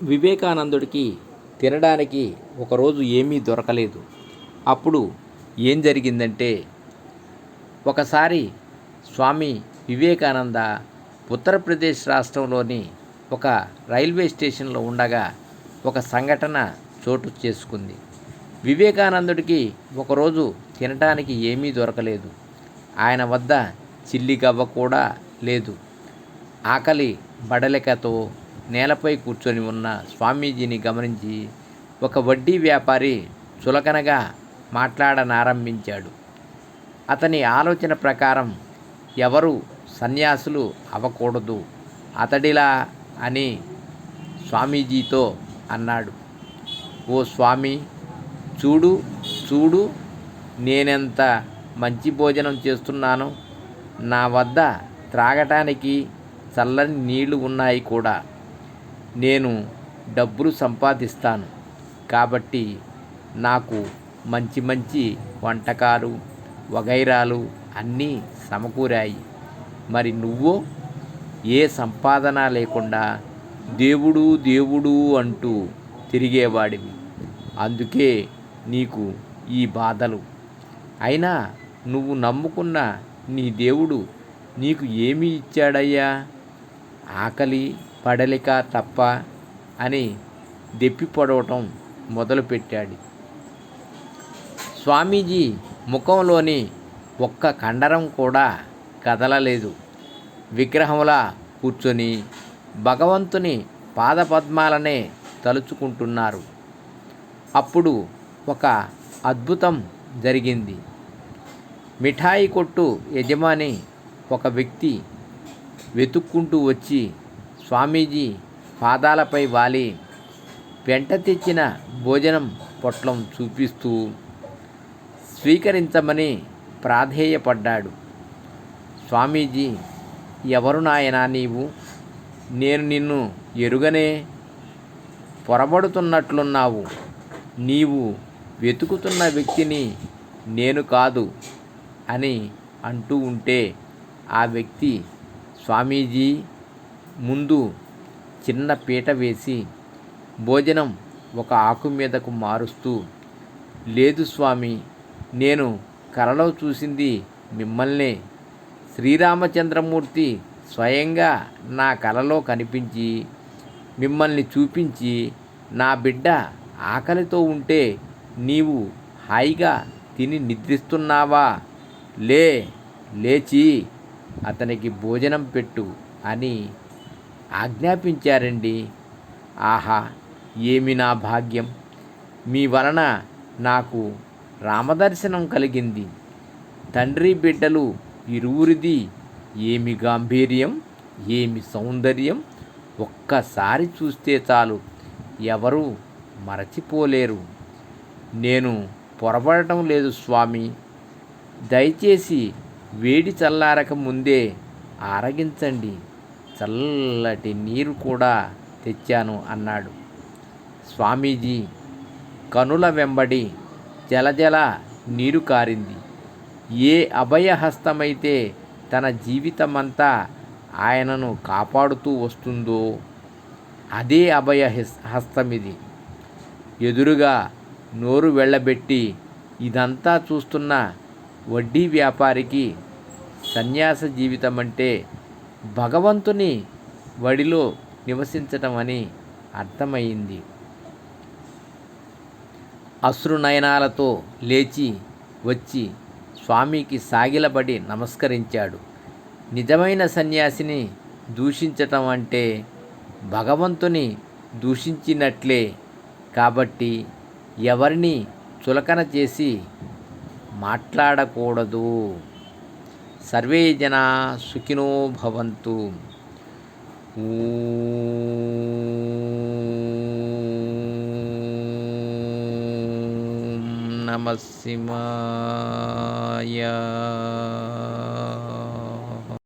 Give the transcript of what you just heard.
వివేకానందుడికి తినడానికి ఒకరోజు ఏమీ దొరకలేదు. అప్పుడు ఏం జరిగిందంటే, ఒకసారి స్వామి వివేకానంద ఉత్తరప్రదేశ్ రాష్ట్రంలోని ఒక రైల్వే స్టేషన్లో ఉండగా ఒక సంఘటన చోటు చేసుకుంది. వివేకానందుడికి ఒకరోజు తినటానికి ఏమీ దొరకలేదు. ఆయన వద్ద చిల్లిగవ్వ కూడా లేదు. ఆకలి బడలికతో నేలపై కూర్చొని ఉన్న స్వామీజీని గమనించి ఒక వడ్డీ వ్యాపారి చులకనగా మాట్లాడనారంభించాడు. అతని ఆలోచన ప్రకారం ఎవరు సన్యాసులు అవ్వకూడదు అతడిలా అని స్వామీజీతో అన్నాడు. ఓ స్వామి, చూడు చూడు నేనెంత మంచి భోజనం చేస్తున్నానో. నా వద్ద త్రాగటానికి చల్లని నీళ్లు ఉన్నాయి కూడా. నేను డబ్బులు సంపాదిస్తాను కాబట్టి నాకు మంచి మంచి వంటకాలు వగైరాలు అన్నీ సమకూరాయి. మరి నువ్వో ఏ సంపాదన లేకుండా దేవుడు దేవుడు అంటూ తిరిగేవాడివి. అందుకే నీకు ఈ బాధలు. అయినా నువ్వు నమ్ముకున్న నీ దేవుడు నీకు ఏమి ఇచ్చాడయ్యా? ఆకలి పడలిక తప్ప అని దెప్పి పొడవటం మొదలుపెట్టాడు. స్వామీజీ ముఖంలోని ఒక్క కండరం కూడా కదలలేదు. విగ్రహంలా కూర్చొని భగవంతుని పాదపద్మాలనే తలుచుకుంటున్నారు. అప్పుడు ఒక అద్భుతం జరిగింది. మిఠాయి కొట్టు యజమాని ఒక వ్యక్తి వెతుక్కుంటూ వచ్చి స్వామీజీ పాదాలపై వాలి వెంట తెచ్చిన భోజనం పొట్లం చూపిస్తూ స్వీకరించమని ప్రాధేయపడ్డాడు. స్వామీజీ, ఎవరు నాయనా నీవు? నేను నిన్ను ఎరుగనే. పొరబడుతున్నట్లున్నావు. నీవు వెతుకుతున్న వ్యక్తిని నేను కాదు అని అంటూ ఉంటే ఆ వ్యక్తి స్వామీజీ ముందు చిన్న పీట వేసి భోజనం ఒక ఆకు మీదకు మారుస్తూ, లేదు స్వామి, నేను కలలో చూసింది మిమ్మల్నే. శ్రీరామచంద్రమూర్తి స్వయంగా నా కలలో కనిపించి మిమ్మల్ని చూపించి, నా బిడ్డ ఆకలితో ఉంటే నీవు హాయిగా తిని నిద్రిస్తున్నావా? లేచి అతనికి భోజనం పెట్టు అని ఆజ్ఞాపించారండి. ఆహా, ఏమి నా భాగ్యం! మీ వలన నాకు రామదర్శనం కలిగింది. తండ్రి బిడ్డలు ఇరువురిది ఏమి గాంభీర్యం, ఏమి సౌందర్యం! ఒక్కసారి చూస్తే చాలు, ఎవరూ మరచిపోలేరు. నేను పొరబడటం లేదు స్వామి. దయచేసి వేడి చల్లారక ముందే ఆరగించండి. చల్లటి నీరు కూడా తెచ్చాను అన్నాడు. స్వామీజీ కనుల వెంబడి జలజల నీరు కారింది. ఏ అభయహస్తమైతే తన జీవితమంతా ఆయనను కాపాడుతూ వస్తుందో అదే అభయహస్తమిది. ఎదురుగా నోరు వెళ్ళబెట్టి ఇదంతా చూస్తున్న వడ్డీ వ్యాపారికి సన్యాస జీవితం అంటే భగవంతుని వడిలో నివసించటం అని అర్థమైంది. అశ్రునయనాలతో లేచి వచ్చి స్వామికి సాగిలపడి నమస్కరించాడు. నిజమైన సన్యాసిని దూషించటం అంటే భగవంతుని దూషించినట్లే. కాబట్టి ఎవరిని చులకన చేసి మాట్లాడకూడదు. సర్వే జనా సుఖినో భవంతు. ఓం నమః శివాయ.